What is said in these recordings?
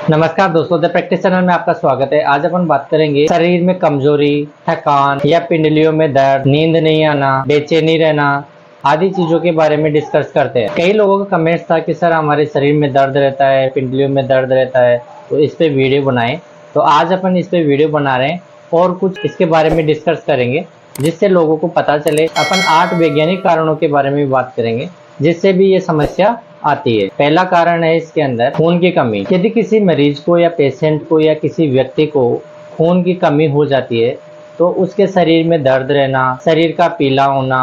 नमस्कार दोस्तों, the practice channel में आपका स्वागत है। आज अपन बात करेंगे शरीर में कमजोरी, थकान या पिंडलियों में दर्द, नींद नहीं आना, बेचैनी रहना आदि चीजों के बारे में डिस्कस करते हैं। कई लोगों का कमेंट्स था कि सर हमारे शरीर में दर्द रहता है, पिंडलियों में दर्द रहता है, तो इस पे वीडियो बनाएं। तो आज अपन इस पे वीडियो बना रहे हैं और कुछ इसके बारे में डिस्कस करेंगे, जिससे लोगों को पता चले। अपन 8 वैज्ञानिक कारणों के बारे में बात करेंगे जिससे भी ये समस्या आती है। पहला कारण है इसके अंदर खून की कमी। यदि किसी मरीज को या पेशेंट को या किसी व्यक्ति को खून की कमी हो जाती है तो उसके शरीर में दर्द रहना, शरीर का पीला होना,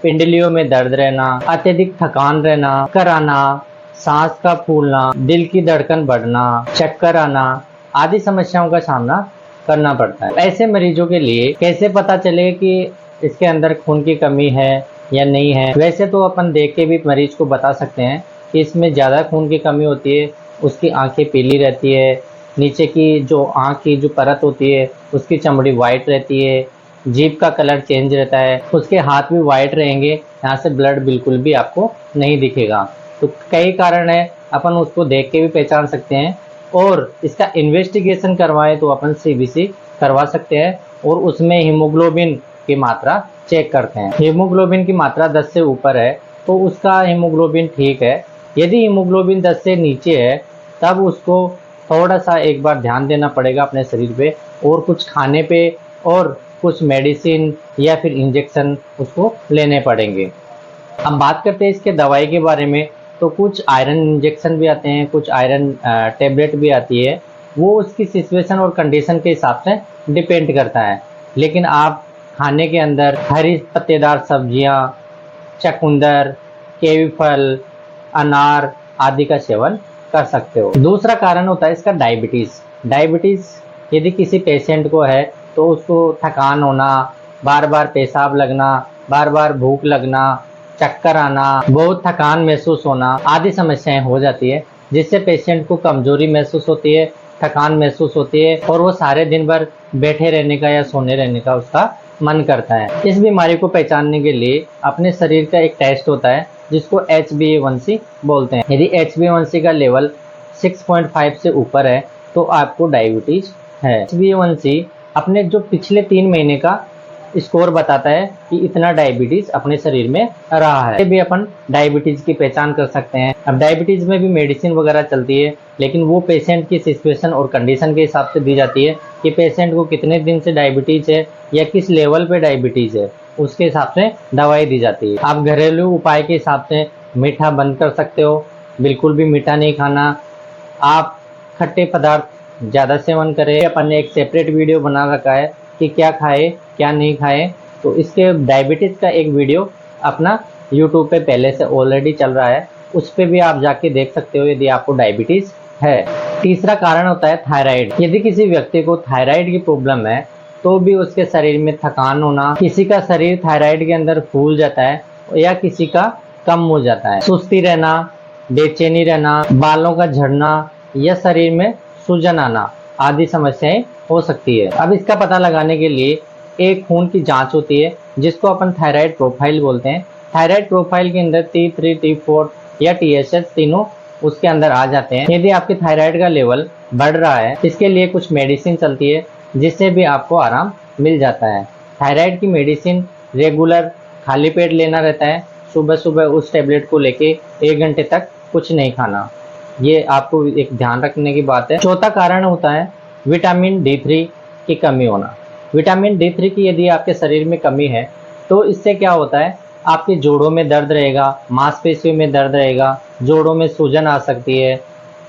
पिंडलियों में दर्द रहना, अत्यधिक थकान रहना, चक्कर आना, सांस का फूलना, दिल की धड़कन बढ़ना, चक्कर आना आदि समस्याओं का सामना करना पड़ता है। ऐसे मरीजों के लिए कैसे पता चले कि इसके अंदर खून की कमी है या नहीं है? वैसे तो अपन देख के भी मरीज को बता सकते हैं कि इसमें ज़्यादा खून की कमी होती है, उसकी आंखें पीली रहती है, नीचे की जो आंख की जो परत होती है उसकी चमड़ी वाइट रहती है, जीभ का कलर चेंज रहता है, उसके हाथ भी वाइट रहेंगे, यहाँ से ब्लड बिल्कुल भी आपको नहीं दिखेगा। तो कई कारण है, अपन उसको देख के भी पहचान सकते हैं। और इसका इन्वेस्टिगेशन करवाएं तो अपन सीबीसी करवा सकते हैं और उसमें हीमोग्लोबिन की मात्रा चेक करते हैं। हीमोग्लोबिन की मात्रा 10 से ऊपर है तो उसका हीमोग्लोबिन ठीक है। यदि हीमोग्लोबिन 10 से नीचे है तब उसको थोड़ा सा एक बार ध्यान देना पड़ेगा अपने शरीर पे, और कुछ खाने पे और कुछ मेडिसिन या फिर इंजेक्शन उसको लेने पड़ेंगे। अब बात करते हैं इसके दवाई के बारे में। तो कुछ आयरन इंजेक्शन भी आते हैं, कुछ आयरन टेबलेट भी आती है। वो उसकी सिचुएशन और कंडीशन के हिसाब से डिपेंड करता है। लेकिन आप खाने के अंदर हरी पत्तेदार सब्जियां, चकुंदर, केवी फल, अनार आदि का सेवन कर सकते हो। दूसरा कारण होता है इसका डायबिटीज। डायबिटीज यदि किसी पेशेंट को है तो उसको थकान होना, बार बार पेशाब लगना, बार बार भूख लगना, चक्कर आना, बहुत थकान महसूस होना आदि समस्याएं हो जाती है, जिससे पेशेंट को कमजोरी महसूस होती है, थकान महसूस होती है और वो सारे दिन भर बैठे रहने का या सोने रहने का उसका मन करता है। इस बीमारी को पहचानने के लिए अपने शरीर का एक टेस्ट होता है जिसको HbA1c बोलते हैं। यदि HbA1c का लेवल 6.5 से ऊपर है तो आपको डायबिटीज है। HbA1c अपने जो पिछले 3 महीने का स्कोर बताता है कि इतना डायबिटीज अपने शरीर में रहा है। ये भी अपन डायबिटीज की पहचान कर सकते हैं। अब डायबिटीज में भी मेडिसिन वगैरह चलती है, लेकिन वो पेशेंट की सिचुएशन और कंडीशन के हिसाब से दी जाती है कि पेशेंट को कितने दिन से डायबिटीज है या किस लेवल पे डायबिटीज है, उसके हिसाब से दवाई दी जाती है। आप घरेलू उपाय के हिसाब से मीठा बंद कर सकते हो, बिल्कुल भी मीठा नहीं खाना। आप खट्टे पदार्थ ज़्यादा सेवन करें। अपन ने एक सेपरेट वीडियो बना रखा है कि क्या खाए क्या नहीं खाए, तो इसके डायबिटीज़ का एक वीडियो अपना यूट्यूब पे पहले से ऑलरेडी चल रहा है, उस पर भी आप जाके देख सकते हो यदि आपको डायबिटीज़ है। तीसरा कारण होता है थायराइड। यदि किसी व्यक्ति को थायराइड की प्रॉब्लम है तो भी उसके शरीर में थकान होना, किसी का शरीर थायराइड के अंदर फूल जाता है या किसी का कम हो जाता है, सुस्ती रहना, बेचैनी रहना, बालों का झड़ना या शरीर में सूजन आना आदि समस्याएं हो सकती है। अब इसका पता लगाने के लिए एक खून की जांच होती है जिसको अपन थायराइड प्रोफाइल बोलते हैं। थायराइड प्रोफाइल के अंदर T3, T4 या TSH तीनों उसके अंदर आ जाते हैं। यदि आपके थायराइड का लेवल बढ़ रहा है, इसके लिए कुछ मेडिसिन चलती है जिससे भी आपको आराम मिल जाता है। थायराइड की मेडिसिन रेगुलर खाली पेट लेना रहता है। सुबह सुबह उस टेबलेट को लेके 1 घंटे तक कुछ नहीं खाना, ये आपको एक ध्यान रखने की बात है। चौथा कारण होता है विटामिन D3 की कमी होना। विटामिन D3 की यदि आपके शरीर में कमी है तो इससे क्या होता है, आपके जोड़ों में दर्द रहेगा, मांसपेशियों में दर्द रहेगा, जोड़ों में सूजन आ सकती है,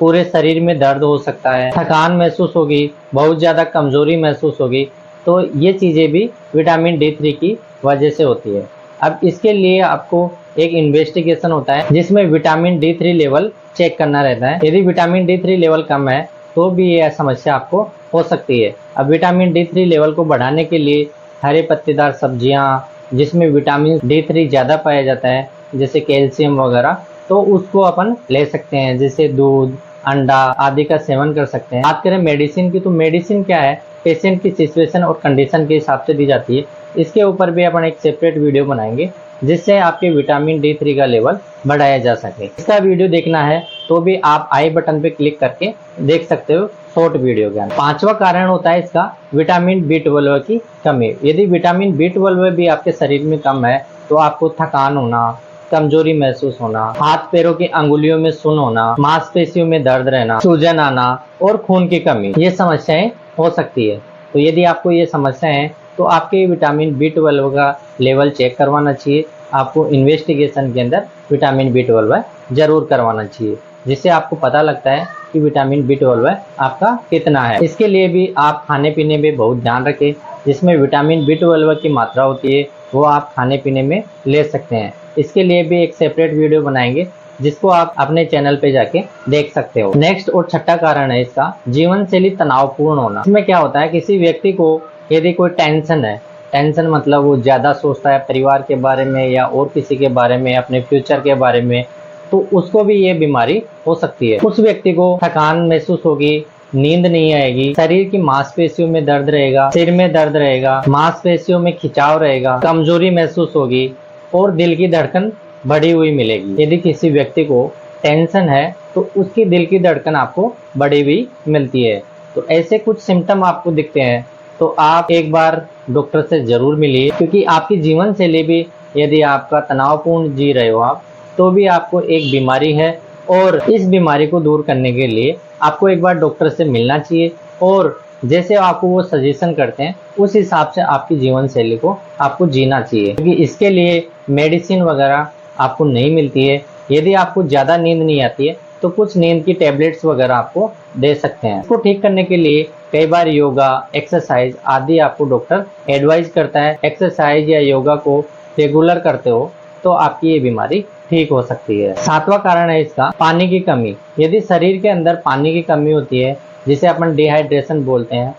पूरे शरीर में दर्द हो सकता है, थकान महसूस होगी, बहुत ज़्यादा कमजोरी महसूस होगी। तो ये चीज़ें भी विटामिन D3 की वजह से होती है। अब इसके लिए आपको एक इन्वेस्टिगेशन होता है जिसमें विटामिन D3 लेवल चेक करना रहता है। यदि विटामिन D3 लेवल कम है तो भी यह समस्या आपको हो सकती है। अब विटामिन D3 लेवल को बढ़ाने के लिए हरे पत्तेदार सब्जियां जिसमें विटामिन D3 ज़्यादा पाया जाता है, जैसे कैल्शियम वगैरह, तो उसको अपन ले सकते हैं, जैसे दूध, अंडा आदि का सेवन कर सकते हैं। बात करें मेडिसिन की, तो मेडिसिन क्या है, पेशेंट की सिचुएशन और कंडीशन के हिसाब से दी जाती है। इसके ऊपर भी अपन एक सेपरेट वीडियो बनाएंगे जिससे आपके विटामिन D3 का लेवल बढ़ाया जा सके। इसका वीडियो देखना है तो भी आप आई बटन पे क्लिक करके देख सकते हो शॉर्ट वीडियो के अंदर। पांचवा कारण होता है इसका विटामिन B12 की कमी। यदि विटामिन B12 भी आपके शरीर में कम है तो आपको थकान होना, कमजोरी महसूस होना, हाथ पैरों की अंगुलियों में सुन्न होना, मांसपेशियों में दर्द रहना, सूजन आना और खून की कमी, ये समस्याएं हो सकती है। तो यदि आपको ये समस्याएं हैं तो आपके विटामिन B12 का लेवल चेक करवाना चाहिए। आपको इन्वेस्टिगेशन के अंदर विटामिन B12 जरूर करवाना चाहिए, जिससे आपको पता लगता है कि विटामिन B12 आपका कितना है। इसके लिए भी आप खाने पीने में बहुत ध्यान रखें। जिसमें विटामिन B12 की मात्रा होती है वो आप खाने पीने में ले सकते हैं। इसके लिए भी एक सेपरेट वीडियो बनाएंगे जिसको आप अपने चैनल पे जाके देख सकते हो। नेक्स्ट और छठा कारण है इसका जीवन शैली तनावपूर्ण होना। इसमें क्या होता है, किसी व्यक्ति को यदि कोई टेंशन है, टेंशन मतलब वो ज्यादा सोचता है परिवार के बारे में या और किसी के बारे में, अपने फ्यूचर के बारे में, तो उसको भी ये बीमारी हो सकती है। उस व्यक्ति को थकान महसूस होगी, नींद नहीं आएगी, शरीर की मांसपेशियों में दर्द रहेगा, सिर में दर्द रहेगा, मांसपेशियों में खिंचाव रहेगा, कमजोरी महसूस होगी और दिल की धड़कन बढ़ी हुई मिलेगी। यदि किसी व्यक्ति को टेंशन है तो उसकी दिल की धड़कन आपको बढ़ी हुई मिलती है। तो ऐसे कुछ सिम्टम आपको दिखते हैं तो आप एक बार डॉक्टर से जरूर मिलिए, क्योंकि आपकी जीवन शैली भी, यदि आपका तनावपूर्ण जी रहे हो आप, तो भी आपको एक बीमारी है और इस बीमारी को दूर करने के लिए आपको एक बार डॉक्टर से मिलना चाहिए और जैसे आपको वो सजेशन करते हैं उस हिसाब से आपकी जीवन शैली को आपको जीना चाहिए, क्योंकि इसके लिए मेडिसिन वगैरह आपको नहीं मिलती है। यदि आपको ज़्यादा नींद नहीं आती है तो कुछ नींद की टेबलेट्स वगैरह आपको दे सकते हैं। इसको ठीक करने के लिए कई बार योगा, एक्सरसाइज आदि आपको डॉक्टर एडवाइज करता है। एक्सरसाइज या योगा को रेगुलर करते हो तो आपकी ये बीमारी ठीक हो सकती है। सातवां कारण है इसका पानी की कमी। यदि शरीर के अंदर पानी की कमी होती है, जिसे अपन डिहाइड्रेशन बोलते हैं,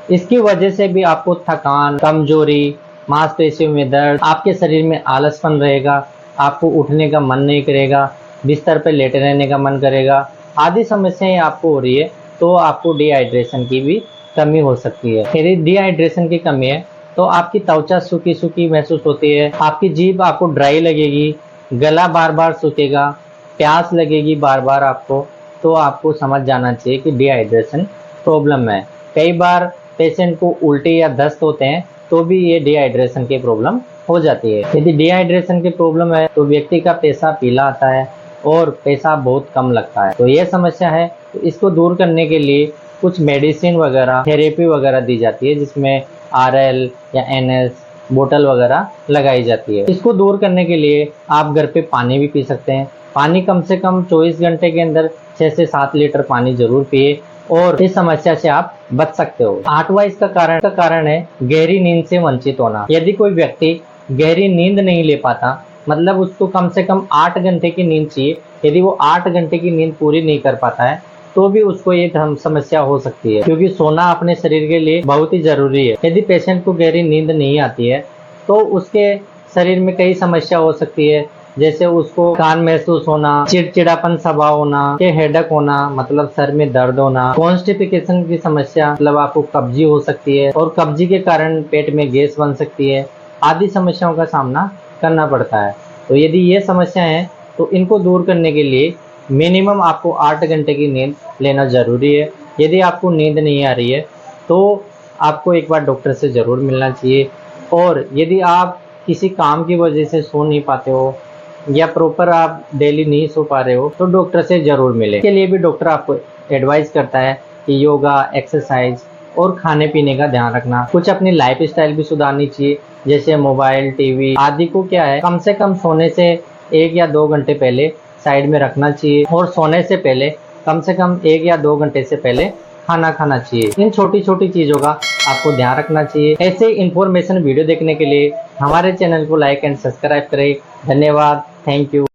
इसकी वजह से भी आपको थकान, कमजोरी, मांसपेशियों में दर्द, आपके शरीर में आलसपन रहेगा, आपको उठने का मन नहीं करेगा, बिस्तर पर लेटे रहने का मन करेगा, आदि समस्याएं आपको हो रही है तो आपको डिहाइड्रेशन की भी कमी हो सकती है। यदि डिहाइड्रेशन की कमी है तो आपकी त्वचा सूखी सूखी महसूस होती है, आपकी जीभ आपको ड्राई लगेगी, गला बार बार सूखेगा, प्यास लगेगी बार बार आपको, तो आपको समझ जाना चाहिए कि डिहाइड्रेशन प्रॉब्लम है। कई बार पेशेंट को उल्टी या दस्त होते हैं तो भी ये डिहाइड्रेशन की प्रॉब्लम हो जाती है। यदि डिहाइड्रेशन की प्रॉब्लम है तो व्यक्ति का पेशाब पीला आता है और पेशाब बहुत कम लगता है। तो ये समस्या है, तो इसको दूर करने के लिए कुछ मेडिसिन वगैरह, थेरेपी वगैरह दी जाती है, जिसमें RL या NS बोतल वगैरह लगाई जाती है। इसको दूर करने के लिए आप घर पे पानी भी पी सकते हैं। पानी कम से कम 24 घंटे के अंदर 6 से 7 लीटर पानी जरूर पिए और इस समस्या से आप बच सकते हो। आठवां इसका कारण है गहरी नींद से वंचित होना। यदि कोई व्यक्ति गहरी नींद नहीं ले पाता, मतलब उसको कम से कम 8 घंटे की नींद चाहिए, यदि वो 8 घंटे की नींद पूरी नहीं कर पाता है तो भी उसको ये समस्या हो सकती है, क्योंकि सोना अपने शरीर के लिए बहुत ही जरूरी है। यदि पेशेंट को गहरी नींद नहीं आती है तो उसके शरीर में कई समस्या हो सकती है, जैसे उसको थकान महसूस होना, चिड़चिड़ापन स्वभाव होना, हेडेक होना मतलब सर में दर्द होना, कॉन्स्टिपेशन की समस्या मतलब आपको कब्जी हो सकती है और कब्जी के कारण पेट में गैस बन सकती है, आदि समस्याओं का सामना करना पड़ता है। तो यदि ये समस्याएं हैं तो इनको दूर करने के लिए मिनिमम आपको 8 घंटे की नींद लेना जरूरी है। यदि आपको नींद नहीं आ रही है तो आपको एक बार डॉक्टर से ज़रूर मिलना चाहिए। और यदि आप किसी काम की वजह से सो नहीं पाते हो या प्रॉपर आप डेली नहीं सो पा रहे हो तो डॉक्टर से ज़रूर मिलें। इसके लिए भी डॉक्टर आपको एडवाइस करता है कि योगा, एक्सरसाइज और खाने पीने का ध्यान रखना। कुछ अपनी लाइफ स्टाइल भी सुधारनी चाहिए, जैसे मोबाइल, टीवी आदि को क्या है कम से कम सोने से 1 या 2 घंटे पहले साइड में रखना चाहिए और सोने से पहले कम से कम 1 या 2 घंटे से पहले खाना खाना चाहिए। इन छोटी छोटी चीज़ों का आपको ध्यान रखना चाहिए। ऐसे इन्फॉर्मेशन वीडियो देखने के लिए हमारे चैनल को लाइक एंड सब्सक्राइब करें। धन्यवाद, थैंक यू।